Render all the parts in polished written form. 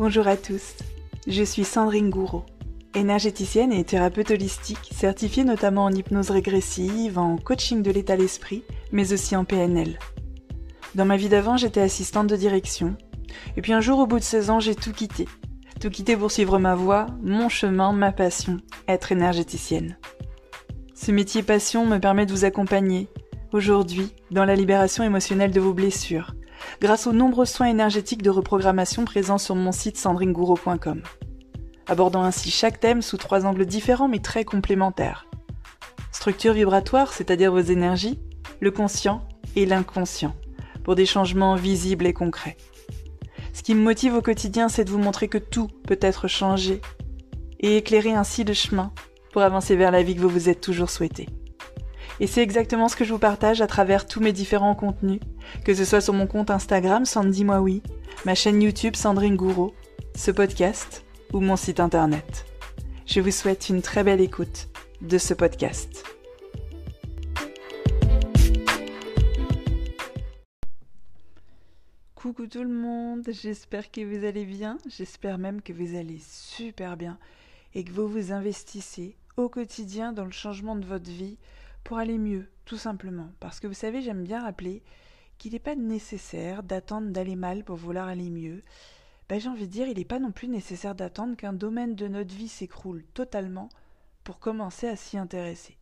Bonjour à tous, je suis Sandrine Gouraud, énergéticienne et thérapeute holistique, certifiée notamment en hypnose régressive, en coaching de l'état d'esprit, mais aussi en PNL. Dans ma vie d'avant, j'étais assistante de direction, et puis un jour, au bout de 16 ans, j'ai tout quitté. Tout quitté pour suivre ma voie, mon chemin, ma passion, être énergéticienne. Ce métier passion me permet de vous accompagner, aujourd'hui, dans la libération émotionnelle de vos blessures, grâce aux nombreux soins énergétiques de reprogrammation présents sur mon site sandrinegouraud.com, abordant ainsi chaque thème sous 3 angles différents mais très complémentaires. Structure vibratoire, c'est-à-dire vos énergies, le conscient et l'inconscient, pour des changements visibles et concrets. Ce qui me motive au quotidien, c'est de vous montrer que tout peut être changé et éclairer ainsi le chemin pour avancer vers la vie que vous vous êtes toujours souhaité. Et c'est exactement ce que je vous partage à travers tous mes différents contenus, que ce soit sur mon compte Instagram Sandy Moi Oui, ma chaîne YouTube Sandrine Gouraud, ce podcast ou mon site internet. Je vous souhaite une très belle écoute de ce podcast. Coucou tout le monde, j'espère que vous allez bien, j'espère même que vous allez super bien et que vous vous investissez au quotidien dans le changement de votre vie pour aller mieux, tout simplement. Parce que vous savez, j'aime bien rappeler qu'il n'est pas nécessaire d'attendre d'aller mal pour vouloir aller mieux. J'ai envie de dire, il n'est pas non plus nécessaire d'attendre qu'un domaine de notre vie s'écroule totalement pour commencer à s'y intéresser.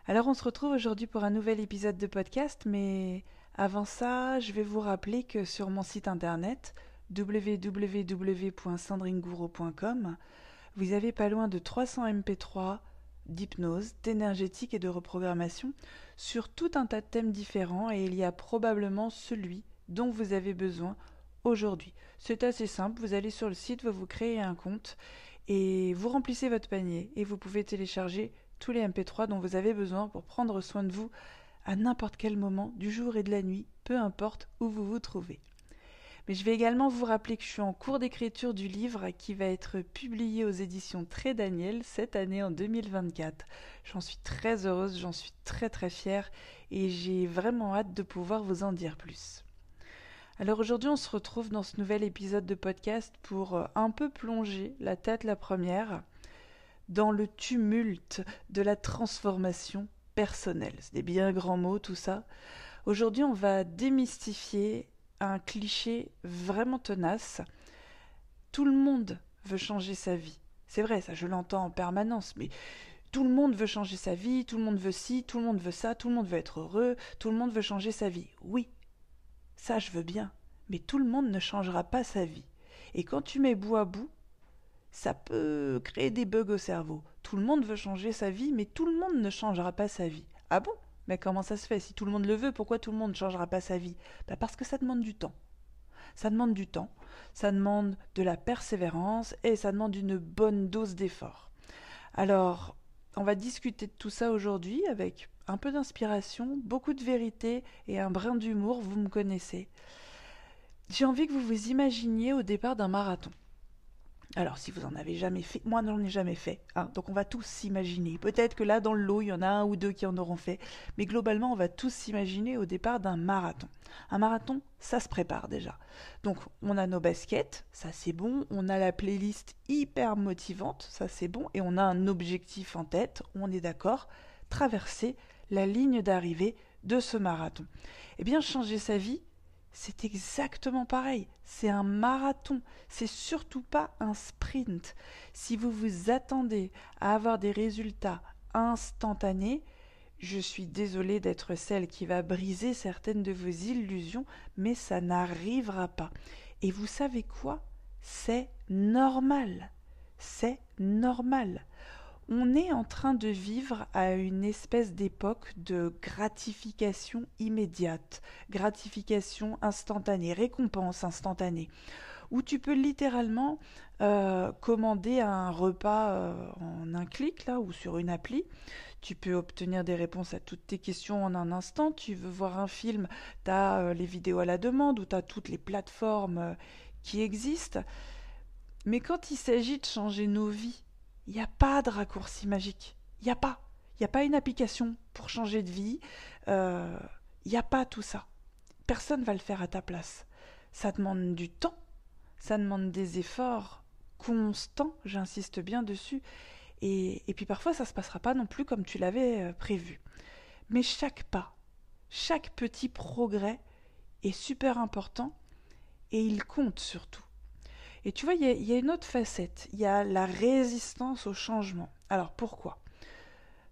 Alors on se retrouve aujourd'hui pour un nouvel épisode de podcast, mais avant ça, je vais vous rappeler que sur mon site internet www.sandrinegouraud.com, vous avez pas loin de 300 MP3 d'hypnose, d'énergétique et de reprogrammation sur tout un tas de thèmes différents, et il y a probablement celui dont vous avez besoin aujourd'hui. C'est assez simple, vous allez sur le site, vous créez un compte et vous remplissez votre panier et vous pouvez télécharger tous les MP3 dont vous avez besoin pour prendre soin de vous à n'importe quel moment du jour et de la nuit, peu importe où vous vous trouvez. Mais je vais également vous rappeler que je suis en cours d'écriture du livre qui va être publié aux éditions Très Daniel cette année en 2024. J'en suis très heureuse, j'en suis très très fière et j'ai vraiment hâte de pouvoir vous en dire plus. Alors aujourd'hui, on se retrouve dans ce nouvel épisode de podcast pour un peu plonger la tête la première dans le tumulte de la transformation personnelle. C'est des bien grands mots tout ça. Aujourd'hui, on va démystifier un cliché vraiment tenace. Tout le monde veut changer sa vie. C'est vrai, ça je l'entends en permanence, mais tout le monde veut changer sa vie, tout le monde veut ci, tout le monde veut ça, tout le monde veut être heureux, tout le monde veut changer sa vie. Oui, ça je veux bien, mais tout le monde ne changera pas sa vie. Et quand tu mets bout à bout, ça peut créer des bugs au cerveau. Tout le monde veut changer sa vie, mais tout le monde ne changera pas sa vie. Ah bon ? Mais comment ça se fait ? Si tout le monde le veut, pourquoi tout le monde ne changera pas sa vie ? Parce que ça demande du temps. Ça demande du temps, ça demande de la persévérance et ça demande une bonne dose d'effort. Alors, on va discuter de tout ça aujourd'hui avec un peu d'inspiration, beaucoup de vérité et un brin d'humour, vous me connaissez. J'ai envie que vous vous imaginiez au départ d'un marathon. Alors, si vous en avez jamais fait, moi j'en ai jamais fait, donc on va tous s'imaginer. Peut-être que là, dans le lot, il y en a un ou deux qui en auront fait, mais globalement, on va tous s'imaginer au départ d'un marathon. Un marathon, ça se prépare déjà. Donc, on a nos baskets, ça c'est bon, on a la playlist hyper motivante, ça c'est bon, et on a un objectif en tête, on est d'accord, traverser la ligne d'arrivée de ce marathon. Eh bien, changer sa vie, c'est exactement pareil, c'est un marathon, c'est surtout pas un sprint. Si vous vous attendez à avoir des résultats instantanés, je suis désolée d'être celle qui va briser certaines de vos illusions, mais ça n'arrivera pas. Et vous savez quoi ? C'est normal, c'est normal. On est en train de vivre à une espèce d'époque de gratification immédiate, gratification instantanée, récompense instantanée, où tu peux littéralement commander un repas en un clic là, ou sur une appli. Tu peux obtenir des réponses à toutes tes questions en un instant. Tu veux voir un film, tu as les vidéos à la demande, ou tu as toutes les plateformes qui existent. Mais quand il s'agit de changer nos vies, il n'y a pas de raccourci magique. Il n'y a pas. Il n'y a pas une application pour changer de vie. Il n'y a pas tout ça. Personne ne va le faire à ta place. Ça demande du temps. ça demande des efforts constants, j'insiste bien dessus, et puis parfois ça ne se passera pas non plus comme tu l'avais prévu. Mais chaque pas, chaque petit progrès est super important et il compte surtout. Et tu vois, il y a une autre facette, il y a la résistance au changement. Alors pourquoi?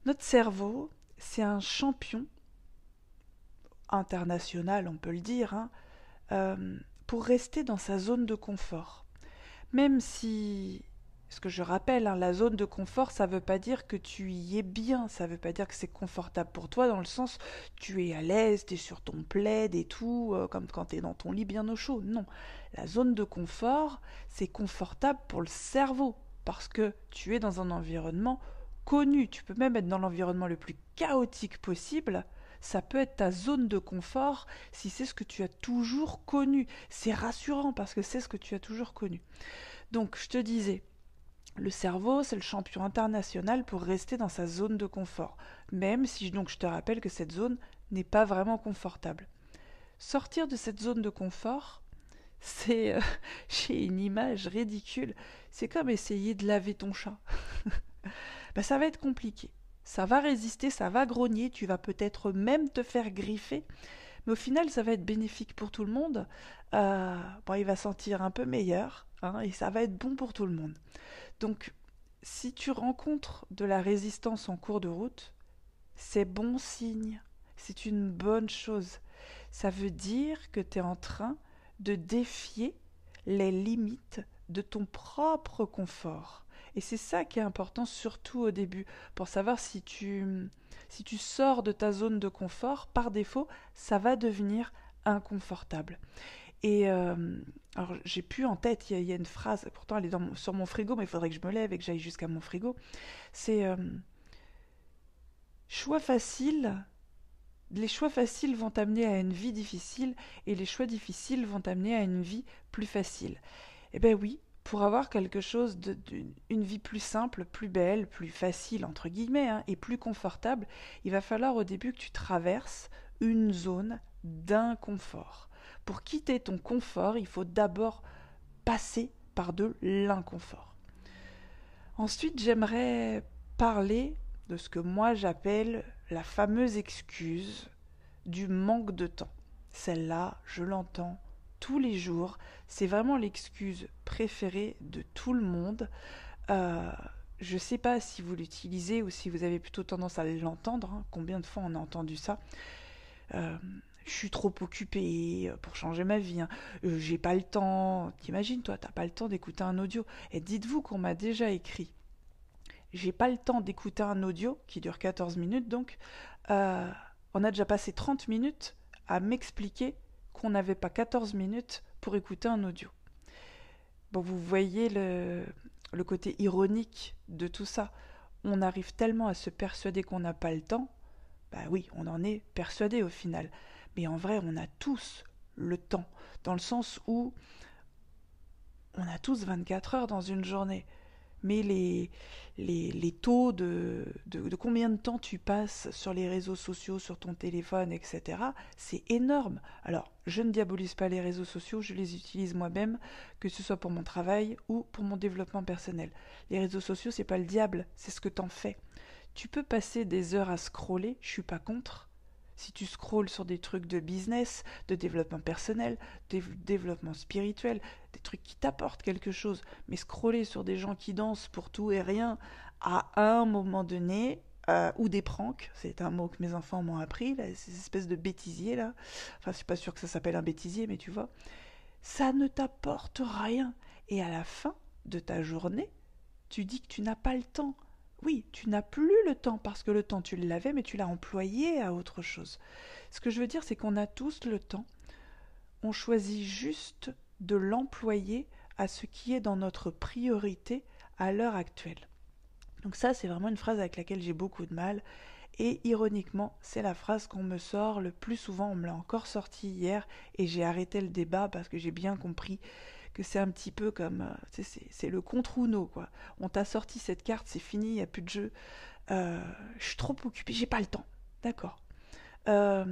Notre cerveau, c'est un champion international, on peut le dire, hein, pour rester dans sa zone de confort. Même si, ce que je rappelle, hein, la zone de confort, ça ne veut pas dire que tu y es bien, ça ne veut pas dire que c'est confortable pour toi, dans le sens tu es à l'aise, tu es sur ton plaid et tout, comme quand tu es dans ton lit bien au chaud. Non, la zone de confort, c'est confortable pour le cerveau, parce que tu es dans un environnement connu. Tu peux même être dans l'environnement le plus chaotique possible. Ça peut être ta zone de confort si c'est ce que tu as toujours connu. C'est rassurant parce que c'est ce que tu as toujours connu. Donc, je te disais, le cerveau, c'est le champion international pour rester dans sa zone de confort, même si donc je te rappelle que cette zone n'est pas vraiment confortable. Sortir de cette zone de confort, c'est, j'ai une image ridicule, c'est comme essayer de laver ton chat. Ça va être compliqué. Ça va résister, ça va grogner, tu vas peut-être même te faire griffer, mais au final, ça va être bénéfique pour tout le monde. Il va sentir un peu meilleur, hein, et ça va être bon pour tout le monde. Donc, si tu rencontres de la résistance en cours de route, c'est bon signe, c'est une bonne chose. Ça veut dire que tu es en train de défier les limites de ton propre confort. Et c'est ça qui est important, surtout au début, pour savoir si tu sors de ta zone de confort, par défaut, ça va devenir inconfortable. Et alors, j'ai plus en tête, il y a une phrase, pourtant elle est sur mon frigo, mais il faudrait que je me lève et que j'aille jusqu'à mon frigo. C'est choix facile. Les choix faciles vont t'amener à une vie difficile et les choix difficiles vont t'amener à une vie plus facile. Eh bien oui, pour avoir quelque chose une vie plus simple, plus belle, plus facile, entre guillemets, hein, et plus confortable, il va falloir au début que tu traverses une zone d'inconfort. Pour quitter ton confort, il faut d'abord passer par de l'inconfort. Ensuite, j'aimerais parler de ce que moi j'appelle la fameuse excuse du manque de temps. Celle-là, je l'entends tous les jours. C'est vraiment l'excuse préférée de tout le monde. Je ne sais pas si vous l'utilisez ou si vous avez plutôt tendance à l'entendre. Hein. Combien de fois on a entendu ça? Je suis trop occupée pour changer ma vie. Hein. J'ai pas le temps. T'imagines, toi, t'as pas le temps d'écouter un audio. Et dites-vous qu'on m'a déjà écrit. J'ai pas le temps d'écouter un audio qui dure 14 minutes, donc on a déjà passé 30 minutes à m'expliquer qu'on n'avait pas 14 minutes pour écouter un audio. Bon, vous voyez le côté ironique de tout ça. On arrive tellement à se persuader qu'on n'a pas le temps. Bah oui, on en est persuadé au final. Mais en vrai, on a tous le temps, dans le sens où on a tous 24 heures dans une journée. Mais les taux de combien de temps tu passes sur les réseaux sociaux, sur ton téléphone, etc., c'est énorme. Alors, je ne diabolise pas les réseaux sociaux, je les utilise moi-même, que ce soit pour mon travail ou pour mon développement personnel. Les réseaux sociaux, c'est pas le diable, c'est ce que t'en fais. Tu peux passer des heures à scroller, je suis pas contre. Si tu scrolles sur des trucs de business, de développement personnel, de développement spirituel, des trucs qui t'apportent quelque chose, mais scroller sur des gens qui dansent pour tout et rien, à un moment donné, ou des pranks, c'est un mot que mes enfants m'ont appris, là, ces espèces de bêtisiers là, enfin je suis pas sûre que ça s'appelle un bêtisier, mais tu vois, ça ne t'apporte rien. Et à la fin de ta journée, tu dis que tu n'as pas le temps. Oui, tu n'as plus le temps parce que le temps tu l'avais, mais tu l'as employé à autre chose. Ce que je veux dire, c'est qu'on a tous le temps. On choisit juste de l'employer à ce qui est dans notre priorité à l'heure actuelle. Donc ça, c'est vraiment une phrase avec laquelle j'ai beaucoup de mal. Et ironiquement, c'est la phrase qu'on me sort le plus souvent. On me l'a encore sortie hier et j'ai arrêté le débat parce que j'ai bien compris que c'est un petit peu comme, c'est le contre Uno, quoi. On t'a sorti cette carte, c'est fini, il n'y a plus de jeu. Je suis trop occupée, j'ai pas le temps. D'accord. Ah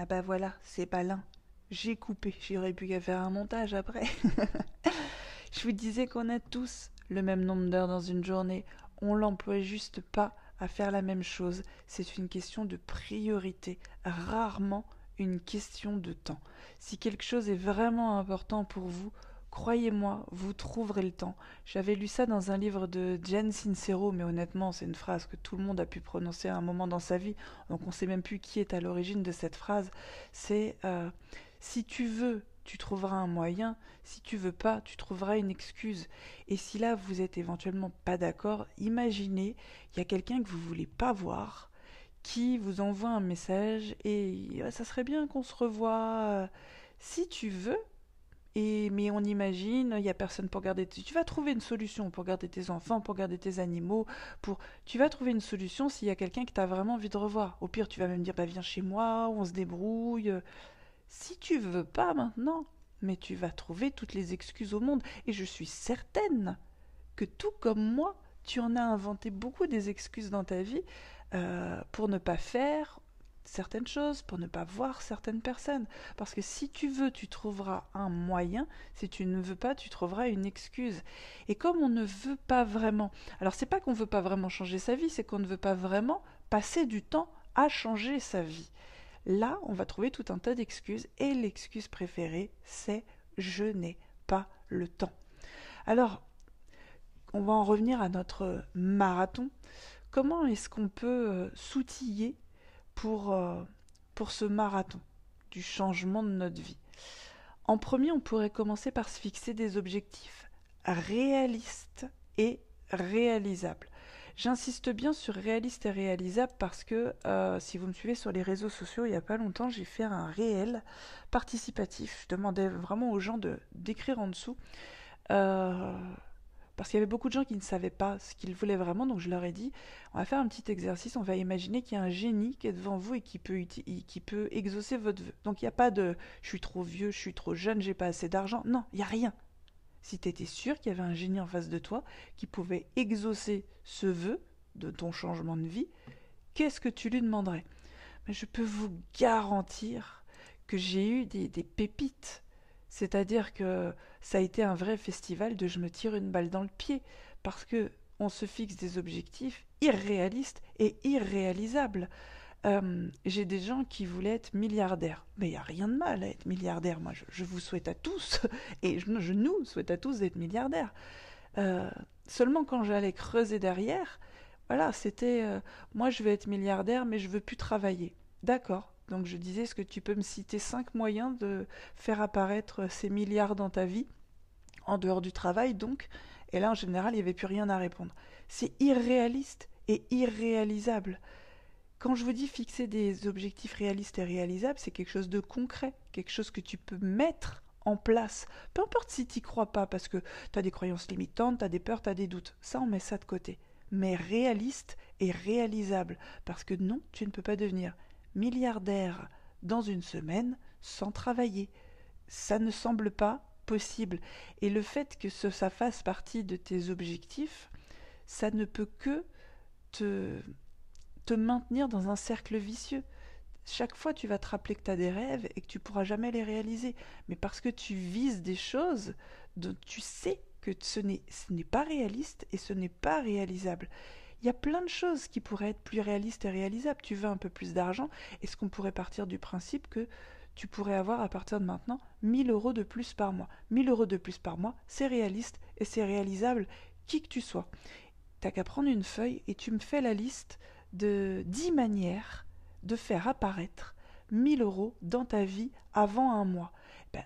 bah voilà, c'est malin. J'ai coupé, j'aurais pu qu'à faire un montage après. Je vous disais qu'on a tous le même nombre d'heures dans une journée. On l'emploie juste pas à faire la même chose. C'est une question de priorité, rarement une question de temps. Si quelque chose est vraiment important pour vous, croyez-moi, vous trouverez le temps. J'avais lu ça dans un livre de Jen Sincero, mais honnêtement, c'est une phrase que tout le monde a pu prononcer à un moment dans sa vie, donc on ne sait même plus qui est à l'origine de cette phrase. C'est si tu veux, tu trouveras un moyen, si tu veux pas, tu trouveras une excuse. Et si là, vous êtes éventuellement pas d'accord, imaginez, il y a quelqu'un que vous voulez pas voir, qui vous envoie un message et ça serait bien qu'on se revoie si tu veux. Mais on imagine, il n'y a personne pour garder. Tu vas trouver une solution pour garder tes enfants, pour garder tes animaux. Tu vas trouver une solution s'il y a quelqu'un que tu as vraiment envie de revoir. Au pire, tu vas même dire bah, viens chez moi, on se débrouille. Si tu veux pas maintenant, mais tu vas trouver toutes les excuses au monde. Et je suis certaine que tout comme moi, tu en as inventé beaucoup des excuses dans ta vie pour ne pas faire certaines choses, pour ne pas voir certaines personnes. Parce que si tu veux, tu trouveras un moyen. Si tu ne veux pas, tu trouveras une excuse. Et comme on ne veut pas vraiment... Alors c'est pas qu'on ne veut pas vraiment changer sa vie, c'est qu'on ne veut pas vraiment passer du temps à changer sa vie. Là, on va trouver tout un tas d'excuses. Et l'excuse préférée, c'est je n'ai pas le temps. Alors, on va en revenir à notre marathon. Comment est-ce qu'on peut s'outiller pour ce marathon du changement de notre vie? En premier, on pourrait commencer par se fixer des objectifs réalistes et réalisables. J'insiste bien sur réaliste et réalisable parce que si vous me suivez sur les réseaux sociaux, il n'y a pas longtemps, j'ai fait un réel participatif. Je demandais vraiment aux gens d'écrire en dessous. Parce qu'il y avait beaucoup de gens qui ne savaient pas ce qu'ils voulaient vraiment, donc je leur ai dit, on va faire un petit exercice, on va imaginer qu'il y a un génie qui est devant vous et qui peut exaucer votre vœu. Donc il n'y a pas de je suis trop vieux, je suis trop jeune, j'ai pas assez d'argent. Non, il n'y a rien. Si tu étais sûr qu'il y avait un génie en face de toi qui pouvait exaucer ce vœu de ton changement de vie, qu'est-ce que tu lui demanderais? Mais je peux vous garantir que j'ai eu des pépites. C'est-à-dire que ça a été un vrai festival de je me tire une balle dans le pied, parce que on se fixe des objectifs irréalistes et irréalisables. J'ai des gens qui voulaient être milliardaires. Mais il n'y a rien de mal à être milliardaire. Moi, je vous souhaite à tous, et je nous souhaite à tous d'être milliardaires. Euh, Seulement quand j'allais creuser derrière, voilà, c'était moi je veux être milliardaire, mais je veux plus travailler. D'accord. Donc je disais, est-ce que tu peux me citer 5 moyens de faire apparaître ces milliards dans ta vie, en dehors du travail donc? Et là, en général, il n'y avait plus rien à répondre. C'est irréaliste et irréalisable. Quand je vous dis fixer des objectifs réalistes et réalisables, c'est quelque chose de concret, quelque chose que tu peux mettre en place. Peu importe si tu n'y crois pas, parce que tu as des croyances limitantes, tu as des peurs, tu as des doutes. Ça, on met ça de côté. Mais réaliste et réalisable, parce que non, tu ne peux pas devenir milliardaire dans une semaine sans travailler. Ça ne semble pas possible. Et le fait que ça fasse partie de tes objectifs, ça ne peut que te maintenir dans un cercle vicieux. Chaque fois, tu vas te rappeler que tu as des rêves et que tu pourras jamais les réaliser. Mais parce que tu vises des choses dont tu sais que ce n'est pas réaliste et ce n'est pas réalisable. Il y a plein de choses qui pourraient être plus réalistes et réalisables. Tu veux un peu plus d'argent, est-ce qu'on pourrait partir du principe que tu pourrais avoir à partir de maintenant 1 000 € de plus par mois? 1 000 € de plus par mois, c'est réaliste et c'est réalisable, qui que tu sois. T'as qu'à prendre une feuille et tu me fais la liste de 10 manières de faire apparaître 1 000 € dans ta vie avant un mois. Ben,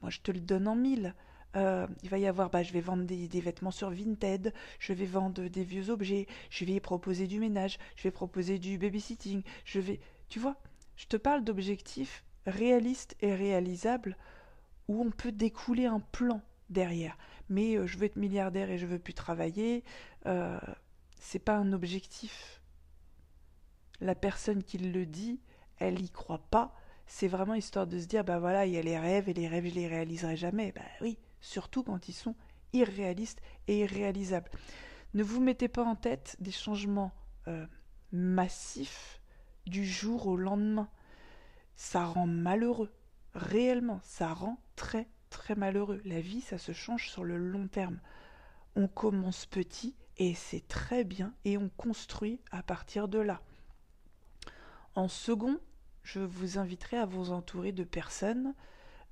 moi, je te le donne en 1000. Il va y avoir, je vais vendre des vêtements sur Vinted, je vais vendre des vieux objets, je vais proposer du ménage, je vais proposer du babysitting, tu vois, je te parle d'objectifs réalistes et réalisables où on peut découler un plan derrière. Mais je veux être milliardaire et je veux plus travailler, euh, c'est pas un objectif. La personne qui le dit, elle y croit pas. C'est vraiment histoire de se dire, voilà, il y a les rêves, et les rêves, je les réaliserai jamais. Oui, surtout quand ils sont irréalistes et irréalisables. Ne vous mettez pas en tête des changements massifs du jour au lendemain. Ça rend malheureux. réellement, ça rend très très malheureux. La vie, ça se change sur le long terme. On commence petit et c'est très bien et on construit à partir de là. En second, je vous inviterai à vous entourer de personnes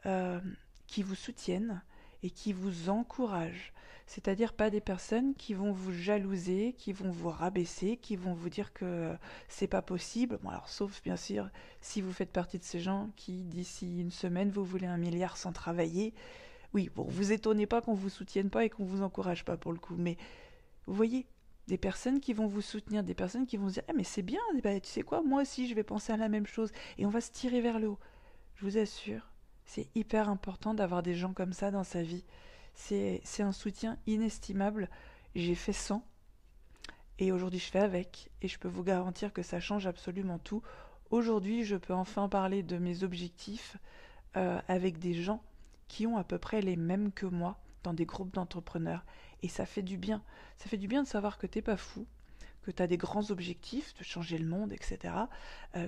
euh, qui vous soutiennent et qui vous encouragent. C'est-à-dire pas des personnes qui vont vous jalouser, qui vont vous rabaisser, qui vont vous dire que c'est pas possible. Bon, alors, sauf bien sûr si vous faites partie de ces gens qui, d'ici une semaine, vous voulez 1 milliard sans travailler. Oui, bon, vous étonnez pas qu'on vous soutienne pas et qu'on vous encourage pas pour le coup. Mais vous voyez, des personnes qui vont vous soutenir, des personnes qui vont se dire ah mais c'est bien, bah, tu sais quoi, moi aussi je vais penser à la même chose et on va se tirer vers le haut. Je vous assure, c'est hyper important d'avoir des gens comme ça dans sa vie. C'est un soutien inestimable. J'ai fait sans et aujourd'hui je fais avec et je peux vous garantir que ça change absolument tout. Aujourd'hui, je peux enfin parler de mes objectifs avec des gens qui ont à peu près les mêmes que moi dans des groupes d'entrepreneurs. Et ça fait du bien. Ça fait du bien de savoir que t'es pas fou, que tu as des grands objectifs, de changer le monde, etc.,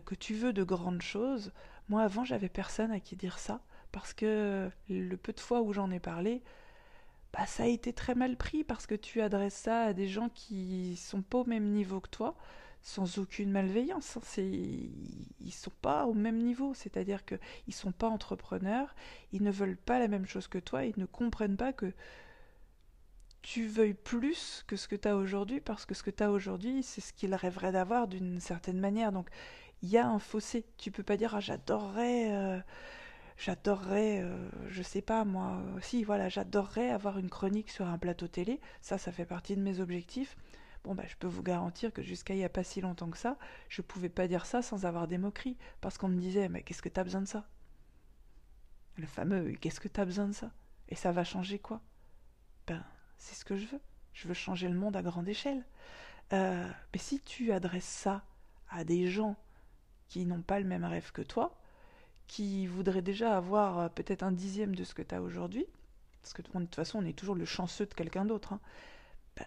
que tu veux de grandes choses. Moi, avant, j'avais personne à qui dire ça, parce que le peu de fois où j'en ai parlé, bah, ça a été très mal pris, parce que tu adresses ça à des gens qui sont pas au même niveau que toi, sans aucune malveillance. Ils sont pas au même niveau, c'est-à-dire qu'ils sont pas entrepreneurs, ils ne veulent pas la même chose que toi, ils ne comprennent pas que tu veuilles plus que ce que tu as aujourd'hui, parce que ce que tu as aujourd'hui, c'est ce qu'ils rêveraient d'avoir d'une certaine manière. Donc, il y a un fossé. Tu peux pas dire, ah, j'adorerais, je sais pas moi, si, voilà, j'adorerais avoir une chronique sur un plateau télé. Ça fait partie de mes objectifs. Bon, bah, je peux vous garantir que jusqu'à il y a pas si longtemps que ça, je pouvais pas dire ça sans avoir des moqueries. Parce qu'on me disait, mais qu'est-ce que t'as besoin de ça? Le fameux, qu'est-ce que t'as besoin de ça? Et ça va changer quoi? Ben, c'est ce que je veux. Je veux changer le monde à grande échelle. Mais si tu adresses ça à des gens qui n'ont pas le même rêve que toi, qui voudraient déjà avoir peut-être 1/10 de ce que tu as aujourd'hui, parce que de toute façon on est toujours le chanceux de quelqu'un d'autre, hein, ben,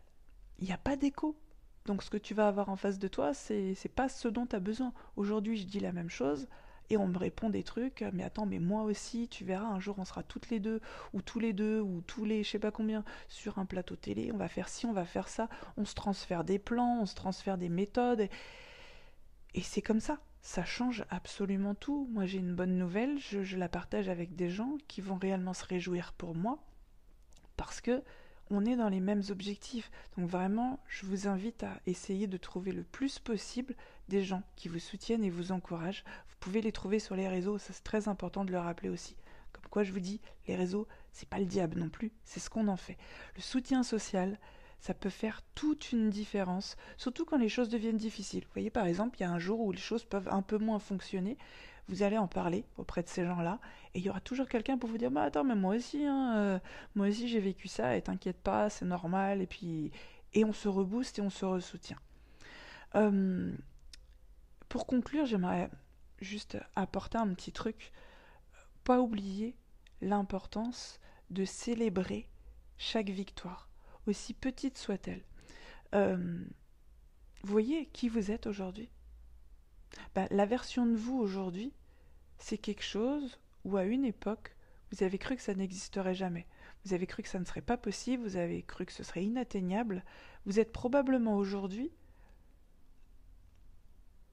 il n'y a pas d'écho. Donc ce que tu vas avoir en face de toi, c'est pas ce dont tu as besoin. Aujourd'hui je dis la même chose, et on me répond des trucs, mais attends, mais moi aussi, tu verras, un jour on sera toutes les deux, ou tous les deux, ou tous les je sais pas combien, sur un plateau télé, on va faire ci, on va faire ça, on se transfère des plans, on se transfère des méthodes, et c'est comme ça change absolument tout. Moi j'ai une bonne nouvelle, je la partage avec des gens qui vont réellement se réjouir pour moi, parce que on est dans les mêmes objectifs. Donc vraiment, je vous invite à essayer de trouver le plus possible des gens qui vous soutiennent et vous encouragent. Vous pouvez les trouver sur les réseaux, ça c'est très important de le rappeler aussi. Comme quoi je vous dis, les réseaux, c'est pas le diable non plus, c'est ce qu'on en fait. Le soutien social, ça peut faire toute une différence, surtout quand les choses deviennent difficiles. Vous voyez, par exemple, il y a un jour où les choses peuvent un peu moins fonctionner, vous allez en parler auprès de ces gens-là, et il y aura toujours quelqu'un pour vous dire, bah attends, mais moi aussi, hein, moi aussi j'ai vécu ça, et t'inquiète pas, c'est normal, et puis, et on se rebooste et on se ressoutient. Euh, pour conclure, j'aimerais juste apporter un petit truc, pas oublier l'importance de célébrer chaque victoire, aussi petite soit-elle. Euh, vous voyez qui vous êtes aujourd'hui? Ben, la version de vous aujourd'hui, c'est quelque chose où à une époque, vous avez cru que ça n'existerait jamais. Vous avez cru que ça ne serait pas possible, vous avez cru que ce serait inatteignable. Vous êtes probablement aujourd'hui,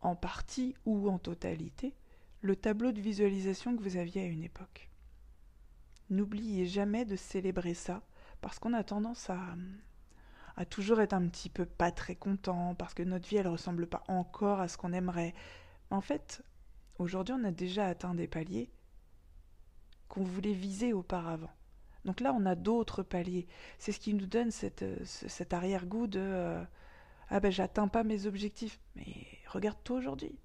en partie ou en totalité, le tableau de visualisation que vous aviez à une époque. N'oubliez jamais de célébrer ça, parce qu'on a tendance à toujours être un petit peu pas très content, parce que notre vie, elle ressemble pas encore à ce qu'on aimerait. En fait, aujourd'hui, on a déjà atteint des paliers qu'on voulait viser auparavant. Donc là, on a d'autres paliers. C'est ce qui nous donne cet arrière-goût de ah ben j'atteins pas mes objectifs. Mais regarde-toi aujourd'hui.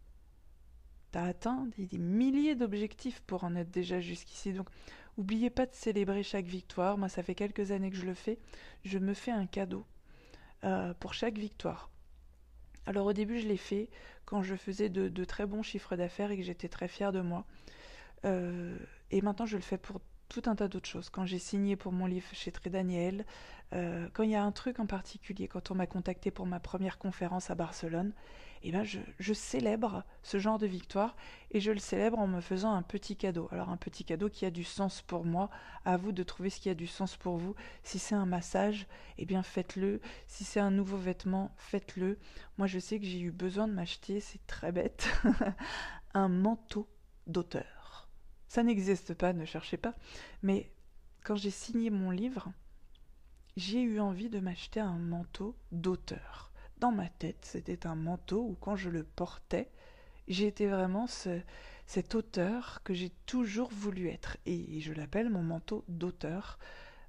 T'as atteint des milliers d'objectifs pour en être déjà jusqu'ici. Donc n'oubliez pas de célébrer chaque victoire. Moi, ça fait quelques années que je le fais. Je me fais un cadeau pour chaque victoire. Alors au début, je l'ai fait quand je faisais de très bons chiffres d'affaires et que j'étais très fière de moi. Et maintenant, je le fais pour tout un tas d'autres choses. Quand j'ai signé pour mon livre chez Très Daniel, quand il y a un truc en particulier, quand on m'a contacté pour ma première conférence à Barcelone, eh ben je célèbre ce genre de victoire et je le célèbre en me faisant un petit cadeau. Alors un petit cadeau qui a du sens pour moi, à vous de trouver ce qui a du sens pour vous. Si c'est un massage, eh bien faites-le. Si c'est un nouveau vêtement, faites-le. Moi je sais que j'ai eu besoin de m'acheter, c'est très bête, un manteau d'auteur. Ça n'existe pas, ne cherchez pas. Mais quand j'ai signé mon livre, j'ai eu envie de m'acheter un manteau d'auteur. Dans ma tête, c'était un manteau où quand je le portais, j'étais vraiment cet auteur que j'ai toujours voulu être. Et je l'appelle mon manteau d'auteur.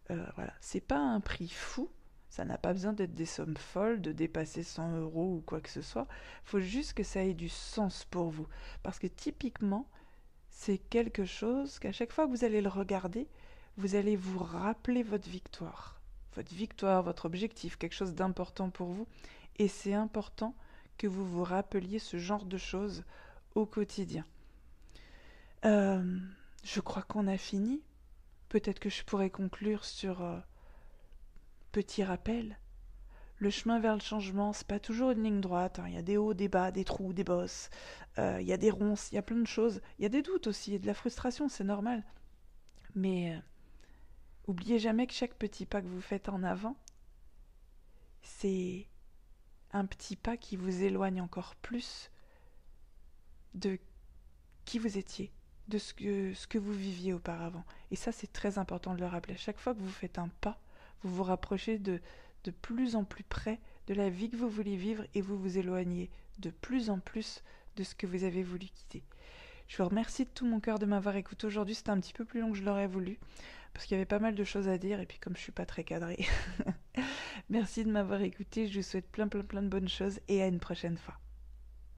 Voilà, c'est pas un prix fou. Ça n'a pas besoin d'être des sommes folles, de dépasser 100 euros ou quoi que ce soit. Il faut juste que ça ait du sens pour vous. Parce que typiquement, c'est quelque chose qu'à chaque fois que vous allez le regarder, vous allez vous rappeler votre victoire, votre objectif, quelque chose d'important pour vous. Et c'est important que vous vous rappeliez ce genre de choses au quotidien. Je crois qu'on a fini. Peut-être que je pourrais conclure sur petit rappel. Le chemin vers le changement, c'est pas toujours une ligne droite. Il y a des hauts, des bas, des trous, des bosses. Il y a des ronces, il y a plein de choses. Il y a des doutes aussi, et de la frustration, c'est normal. Mais oubliez jamais que chaque petit pas que vous faites en avant, c'est un petit pas qui vous éloigne encore plus de qui vous étiez, de ce que vous viviez auparavant. Et ça, c'est très important de le rappeler. À chaque fois que vous faites un pas, vous vous rapprochez de plus en plus près de la vie que vous voulez vivre et vous vous éloignez de plus en plus de ce que vous avez voulu quitter. Je vous remercie de tout mon cœur de m'avoir écouté aujourd'hui. C'était un petit peu plus long que je l'aurais voulu parce qu'il y avait pas mal de choses à dire et puis comme je suis pas très cadrée. Merci de m'avoir écouté. Je vous souhaite plein de bonnes choses et à une prochaine fois.